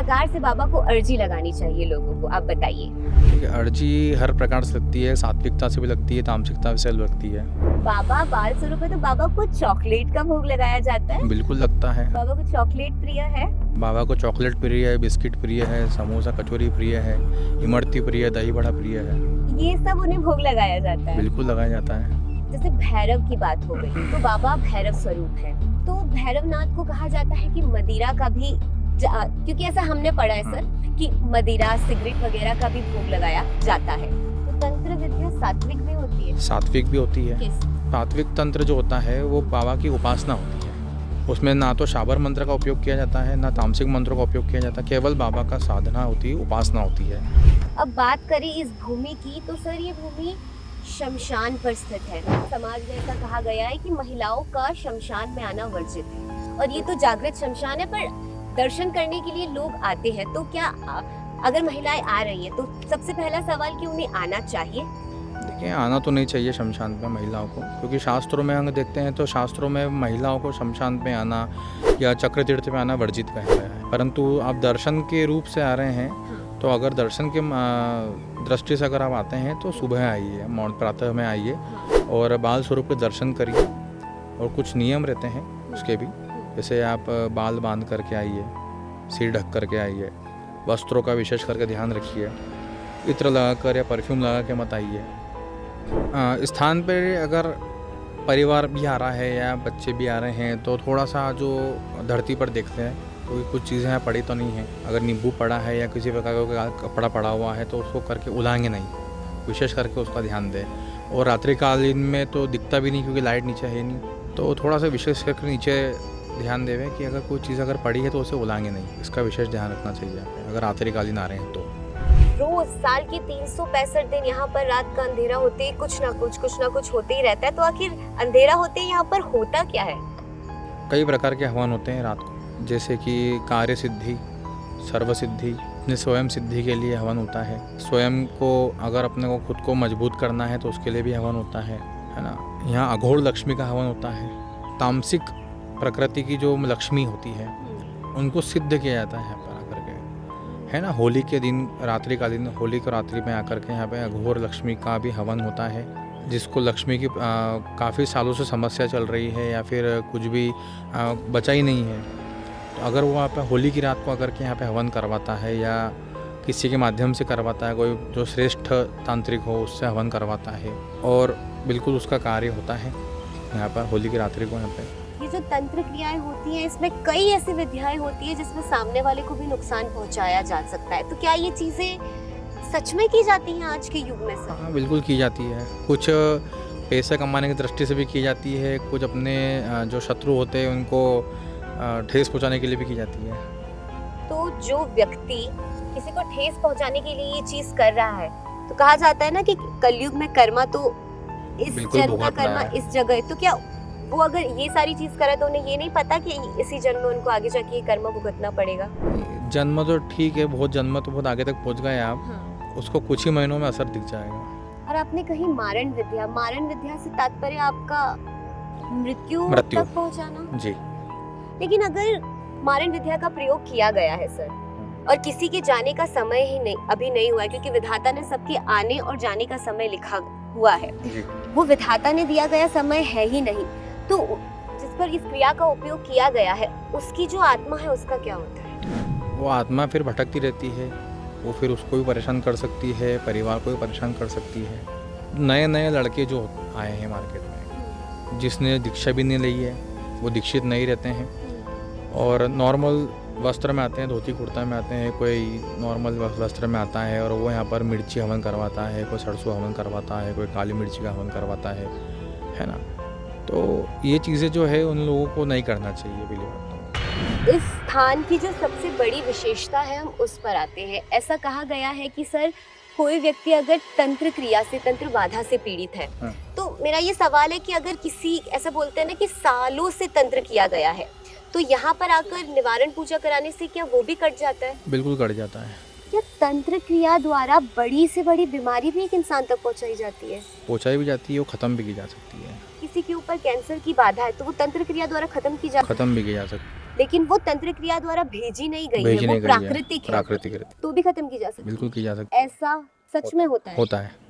प्रकार से बाबा को अर्जी लगानी चाहिए लोगों को, आप बताइए। देखिए, अर्जी हर प्रकार से लगती है, सात्विकता से भी लगती है, तामसिकता से भी लगती है। बाबा बाल स्वरूप है तो बाबा को चॉकलेट का भोग लगाया जाता है। बिल्कुल लगता है। बाबा को चॉकलेट प्रिय है। बाबा को चॉकलेट प्रिय है, बिस्किट प्रिय है, समोसा कचौरी प्रिय है, इमरती प्रिय है, दही बड़ा प्रिय है। ये सब उन्हें भोग लगाया जाता है। बिल्कुल लगाया जाता है। जैसे भैरव की बात हो गई तो बाबा भैरव स्वरूप है, तो भैरवनाथ को कहा जाता है कि मदिरा का भी, क्योंकि ऐसा हमने पढ़ा है सर कि मदिरा सिगरेट वगैरह का भी भोग लगाया जाता है। तो तंत्र विद्या सात्विक भी होती है। सात्विक भी होती है। किस? सात्विक तंत्र जो होता है वो बाबा की उपासना होती है। उसमें ना तो शाबर मंत्र का उपयोग किया जाता है, ना तामसिक मंत्रों का उपयोग किया जाता है, केवल बाबा का साधना होती है, उपासना होती है। अब बात करें इस भूमि की तो सर ये भूमि शमशान पर स्थित है। समाज में ऐसा कहा गया है कि महिलाओं का शमशान में आना वर्जित है, और ये तो जागृत शमशान है, पर दर्शन करने के लिए लोग आते हैं। तो क्या अगर महिलाएं आ रही हैं तो सबसे पहला सवाल कि उन्हें आना चाहिए? देखिए, आना तो नहीं चाहिए शमशान पे महिलाओं को, क्योंकि शास्त्रों में हम देखते हैं तो शास्त्रों में महिलाओं को शमशान पे आना या चक्र तीर्थ पे आना वर्जित कहा गया है। परंतु आप दर्शन के रूप से आ रहे हैं तो अगर दर्शन के दृष्टि से अगर आप आते हैं तो सुबह आइए, मौन प्रातः में आइए और बाल स्वरूप के दर्शन करिए। और कुछ नियम रहते हैं उसके भी, जैसे आप बाल बांध करके आइए, सिर ढक करके आइए, वस्त्रों का विशेष करके ध्यान रखिए, इत्र लगा कर या परफ्यूम लगा के मत आइए। स्थान पर अगर परिवार भी आ रहा है या बच्चे भी आ रहे हैं तो थोड़ा सा जो धरती पर देखते हैं तो कुछ चीज़ें यहाँ पड़ी तो नहीं है। अगर नींबू पड़ा है या किसी प्रकार का कपड़ा पड़ा हुआ है तो उसको करके उलाएंगे नहीं, विशेष करके उसका ध्यान दें। और रात्रिकालीन में तो दिखता भी नहीं क्योंकि लाइट नीचे है नहीं, तो थोड़ा सा विशेष करके नीचे ध्यान देवें कि अगर कोई चीज़ अगर पड़ी है तो उसे उलाएंगे नहीं, इसका विशेष ध्यान रखना चाहिए अगर रात्रिकालीन आ रहे हैं तो। रोज साल के 365 दिन यहाँ पर रात का अंधेरा होते ही कुछ ना कुछ होते ही रहता है। तो आखिर अंधेरा होते ही यहाँ पर होता क्या है? कई प्रकार के हवन होते हैं रात को, जैसे कि कार्य सिद्धि, सर्व सिद्धि, अपने स्वयं सिद्धि के लिए हवन होता है। स्वयं को अगर अपने को खुद को मजबूत करना है तो उसके लिए भी हवन होता है ना। यहाँ अघोर लक्ष्मी का हवन होता है। तामसिक प्रकृति की जो लक्ष्मी होती है उनको सिद्ध किया जाता है यहाँ पर आकर के, है ना। होली के दिन, रात्रि का दिन, होली को रात्रि में आकर के यहाँ पे अघोर लक्ष्मी का भी हवन होता है। जिसको लक्ष्मी की काफ़ी सालों से समस्या चल रही है या फिर कुछ भी बचा ही नहीं है, तो अगर वो वहाँ पे होली की रात को आकर के यहाँ पे हवन करवाता है या किसी के माध्यम से करवाता है, कोई जो श्रेष्ठ तांत्रिक हो उससे हवन करवाता है और बिल्कुल उसका कार्य होता है यहाँ पर होली की रात्रि को। यहाँ पे ये जो तंत्र क्रियाएं होती हैं इसमें कई ऐसी विधियाएं होती है जिसमें सामने वाले को भी नुकसान पहुंचाया जा सकता है। तो क्या ये चीजें सच में की जाती हैं आज के युग में सर? हाँ, बिल्कुल की जाती है। कुछ पैसे कमाने की दृष्टि से भी की जाती है, कुछ अपने जो शत्रु होते हैं उनको ठेस पहुँचाने के लिए भी की जाती है। तो जो व्यक्ति किसी को ठेस पहुंचाने के लिए ये चीज कर रहा है, तो कहा जाता है ना कि कलयुग में कर्मा तो इस जन्म का कर्मा इस जगह, तो क्या वो अगर ये सारी चीज करे तो उन्हें ये नहीं पता कि इसी जन्म में उनको आगे जाके ये कर्म भुगतना पड़ेगा? जन्म तो ठीक है, बहुत जन्म तो बहुत आगे तक पहुंच गए आप। हाँ। उसको कुछ ही महीनों में असर दिख जाएगा। और आपने कही मारण विद्या से तात्पर्य आपका मृत्यु तक पहुंचाना? जी। लेकिन अगर मारण विद्या का प्रयोग किया गया है सर और किसी के जाने का समय ही नहीं अभी नहीं हुआ है, क्योंकि विधाता ने सबके आने और जाने का समय लिखा हुआ है, वो विधाता ने दिया गया समय है ही नहीं, तो जिस पर इस क्रिया का उपयोग किया गया है उसकी जो आत्मा है उसका क्या होता है? वो आत्मा फिर भटकती रहती है, वो फिर उसको भी परेशान कर सकती है, परिवार को भी परेशान कर सकती है। नए नए लड़के जो आए हैं मार्केट में, जिसने दीक्षा भी नहीं ली है वो दीक्षित नहीं रहते हैं और नॉर्मल वस्त्र में आते हैं, धोती कुर्ता में आते हैं, कोई नॉर्मल वस्त्र में आता है और वो यहाँ पर मिर्ची हवन करवाता है, कोई सरसों हवन करवाता है, कोई काली मिर्ची का हवन करवाता है ना। तो ये चीज़ें जो है उन लोगों को नहीं करना चाहिए बिल्कुल। इस स्थान की जो सबसे बड़ी विशेषता है हम उस पर आते हैं। ऐसा कहा गया है कि सर कोई व्यक्ति अगर तंत्र क्रिया से, तंत्र बाधा से पीड़ित है, तो मेरा ये सवाल है कि अगर किसी, ऐसा बोलते हैं ना कि सालों से तंत्र किया गया है, तो यहाँ पर आकर निवारण पूजा कराने से क्या वो भी कट जाता है? बिल्कुल कट जाता है। क्या तंत्र क्रिया द्वारा बड़ी से बड़ी बीमारी भी एक इंसान तक पहुँचाई जाती है? पहुँचाई भी जाती है, वो ख़त्म भी की जा सकती है। किसी के ऊपर कैंसर की बाधा है तो वो तंत्र क्रिया द्वारा खत्म भी की जा सकती है। लेकिन वो तंत्र क्रिया द्वारा भेजी नहीं गई भेजी है, वो नहीं गई है, प्राकृतिक है, प्राकृतिक है, तो भी खत्म की जा सकती बिल्कुल की जा सकती है। ऐसा सच में होता है? होता है।